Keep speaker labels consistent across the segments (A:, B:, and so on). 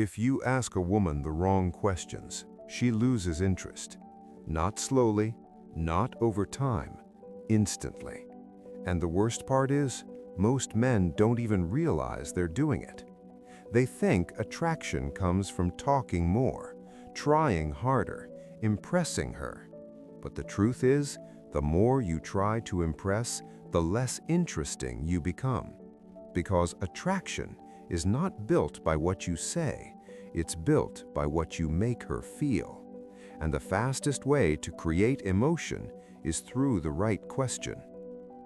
A: If you ask a woman the wrong questions, she loses interest. Not slowly, not over time, instantly. And the worst part is, most men don't even realize they're doing it. They think attraction comes from talking more, trying harder, impressing her. But the truth is, the more you try to impress, the less interesting you become. Because attraction is not built by what you say, it's built by what you make her feel. And the fastest way to create emotion is through the right question.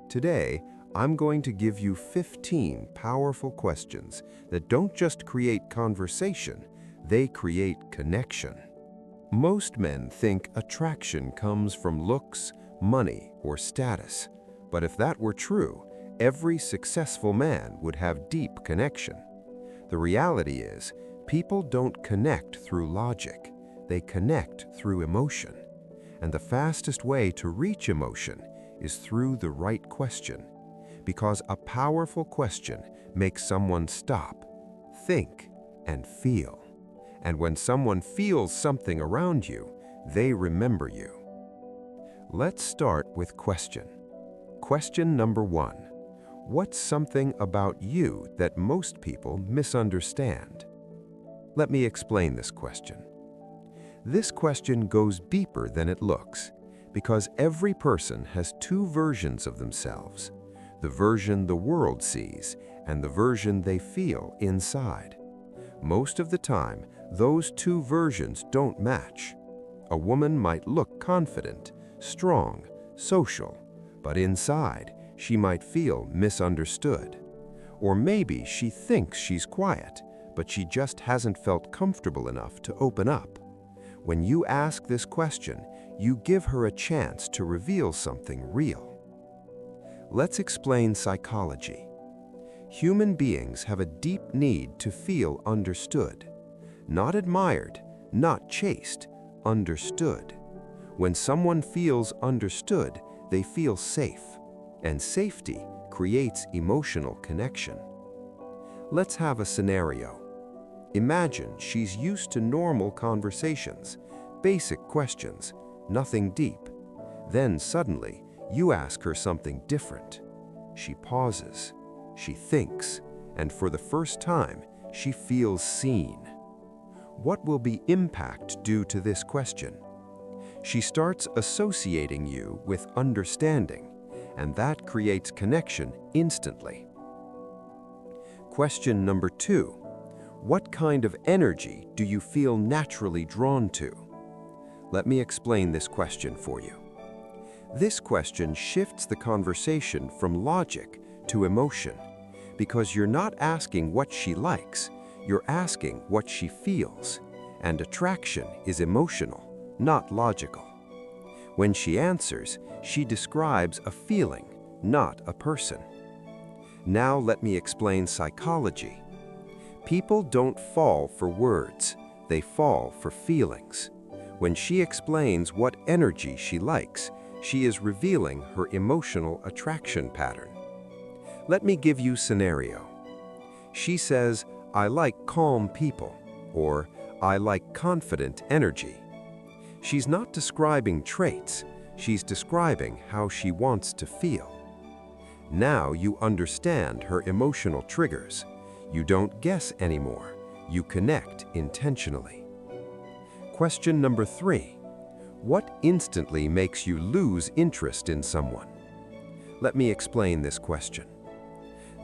A: Today, I'm going to give you 15 powerful questions that don't just create conversation, they create connection. Most men think attraction comes from looks, money, or status. But if that were true, every successful man would have deep connection. The reality is, people don't connect through logic, they connect through emotion. And the fastest way to reach emotion is through the right question. Because a powerful question makes someone stop, think, and feel. And when someone feels something around you, they remember you. Let's start with question. Question number 1. What's something about you that most people misunderstand? Let me explain this question. This question goes deeper than it looks, because every person has two versions of themselves, the version the world sees and the version they feel inside. Most of the time, those two versions don't match. A woman might look confident, strong, social, but inside, she might feel misunderstood. Or maybe she thinks she's quiet, but she just hasn't felt comfortable enough to open up. When you ask this question, you give her a chance to reveal something real. Let's explain psychology. Human beings have a deep need to feel understood. Not admired, not chased, understood. When someone feels understood, they feel safe, and safety creates emotional connection. Let's have a scenario. Imagine she's used to normal conversations, basic questions, nothing deep. Then suddenly, you ask her something different. She pauses, she thinks, and for the first time, she feels seen. What will be impact due to this question? She starts associating you with understanding, and that creates connection instantly. Question number 2. What kind of energy do you feel naturally drawn to? Let me explain this question for you. This question shifts the conversation from logic to emotion, because you're not asking what she likes, you're asking what she feels, and attraction is emotional, not logical. When she answers, she describes a feeling, not a person. Now let me explain psychology. People don't fall for words, they fall for feelings. When she explains what energy she likes, she is revealing her emotional attraction pattern. Let me give you a scenario. She says, "I like calm people," or "I like confident energy." She's not describing traits, she's describing how she wants to feel. Now you understand her emotional triggers. You don't guess anymore, you connect intentionally. Question number 3. What instantly makes you lose interest in someone? Let me explain this question.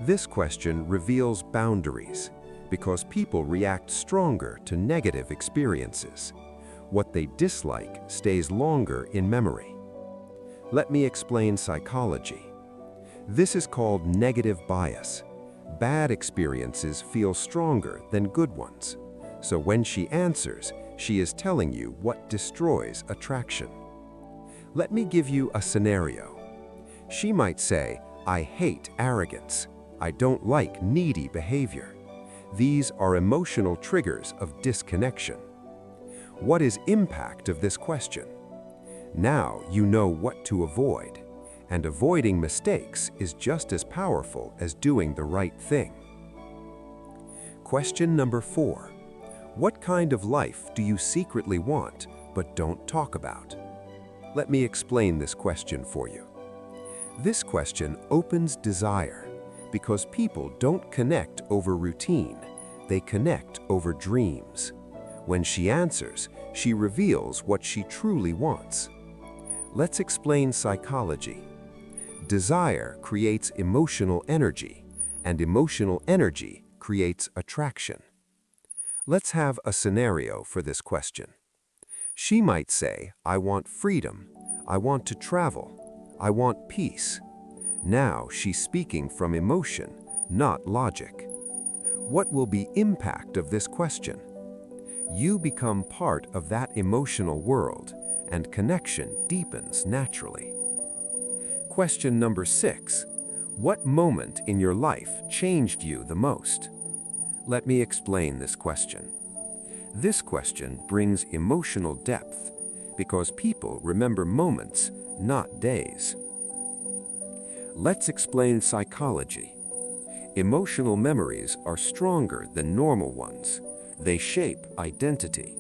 A: This question reveals boundaries, because people react stronger to negative experiences. What they dislike stays longer in memory. Let me explain psychology. This is called negative bias. Bad experiences feel stronger than good ones. So when she answers, she is telling you what destroys attraction. Let me give you a scenario. She might say, "I hate arrogance. I don't like needy behavior." These are emotional triggers of disconnection. What is impact of this question? Now you know what to avoid, and avoiding mistakes is just as powerful as doing the right thing. Question number 4. What kind of life do you secretly want but don't talk about? Let me explain this question for you. This question opens desire because people don't connect over routine, they connect over dreams. When she answers, she reveals what she truly wants. Let's explain psychology. Desire creates emotional energy, and emotional energy creates attraction. Let's have a scenario for this question. She might say, I want freedom, I want to travel, I want peace. Now she's speaking from emotion, not logic. What will be the impact of this question? You become part of that emotional world, and connection deepens naturally. Question number 6. What moment in your life changed you the most? Let me explain this question. This question brings emotional depth because people remember moments, not days. Let's explain psychology. Emotional memories are stronger than normal ones. They shape identity.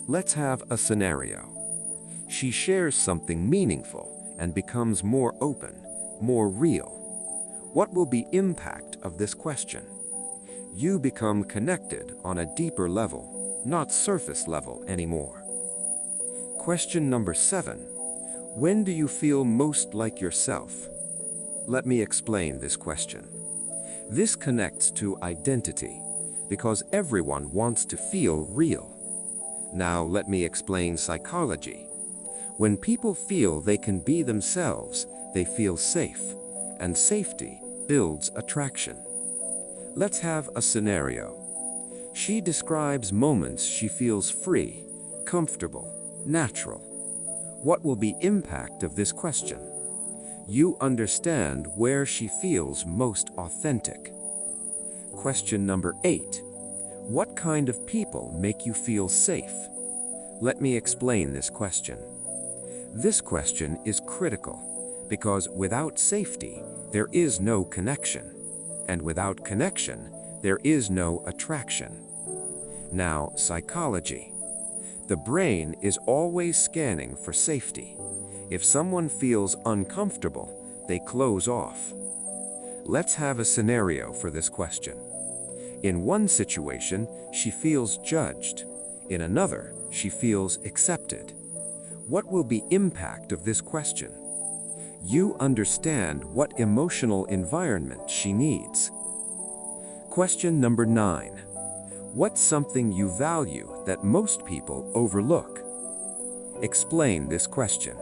A: Let's have a scenario. She shares something meaningful and becomes more open, more real. What will be the impact of this question? You become connected on a deeper level, not surface level anymore. Question number 7. When do you feel most like yourself? Let me explain this question. This connects to identity because everyone wants to feel real. Now let me explain psychology. When people feel they can be themselves, they feel safe, and safety builds attraction. Let's have a scenario. She describes moments she feels free, comfortable, natural. What will be the impact of this question? You understand where she feels most authentic. Question number 8. What kind of people make you feel safe? Let me explain this question. This question is critical because without safety, there is no connection. And without connection, there is no attraction. Now, psychology. The brain is always scanning for safety. If someone feels uncomfortable, they close off. Let's have a scenario for this question. In one situation, she feels judged. In another, she feels accepted. What will be the impact of this question? You understand what emotional environment she needs. Question number 9. What's something you value that most people overlook? Explain this question.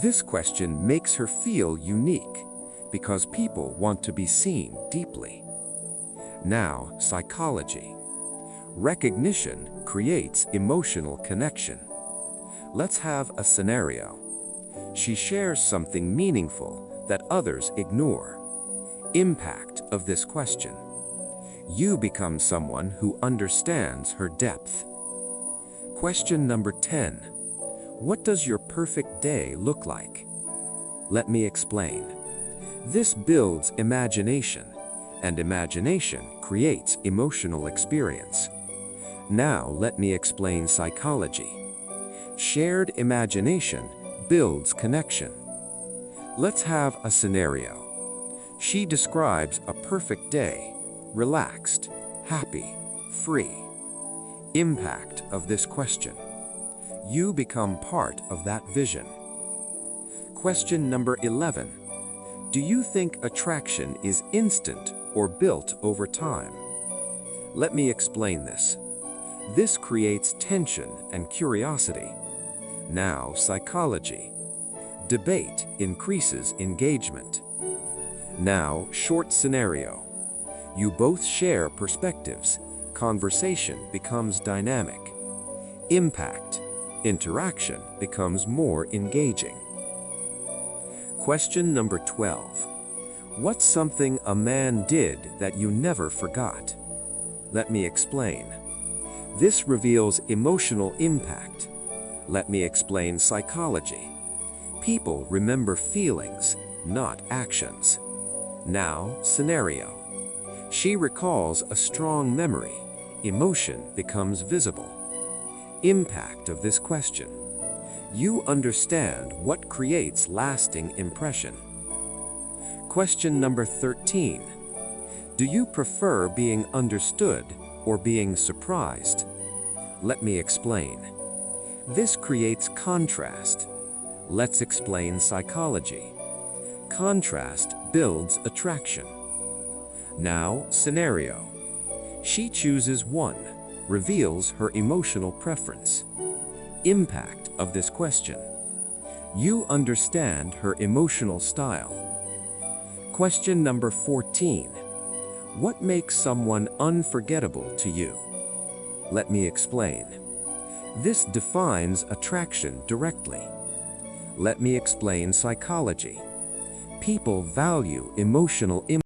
A: This question makes her feel unique because people want to be seen deeply. Now, psychology. Recognition creates emotional connection. Let's have a scenario. She shares something meaningful that others ignore. Impact of this question. You become someone who understands her depth. Question number 10. What does your perfect day look like? Let me explain. This builds imagination, and imagination creates emotional experience. Now let me explain psychology. Shared imagination builds connection. Let's have a scenario. She describes a perfect day, relaxed, happy, free. Impact of this question. You become part of that vision. Question number 11. Do you think attraction is instant or built over time? Let me explain this. This creates tension and curiosity. Now, psychology. Debate increases engagement. Now, short scenario. You both share perspectives. Conversation becomes dynamic. Impact. Interaction becomes more engaging. Question number 12. What's something a man did that you never forgot? Let me explain. This reveals emotional impact. Let me explain psychology. People remember feelings, not actions. Now, scenario. She recalls a strong memory.
B: Emotion becomes visible. Impact of this question. You understand what creates lasting impression. Question number 13. Do you prefer being understood or being surprised? Let me explain. This creates contrast. Let's explain psychology. Contrast builds attraction. Now, scenario. She chooses 1, reveals her emotional preference. Impact of this question. You understand her emotional style. Question number 14. What makes someone unforgettable to you? Let me explain. This defines attraction directly. Let me explain psychology. People value emotional impact.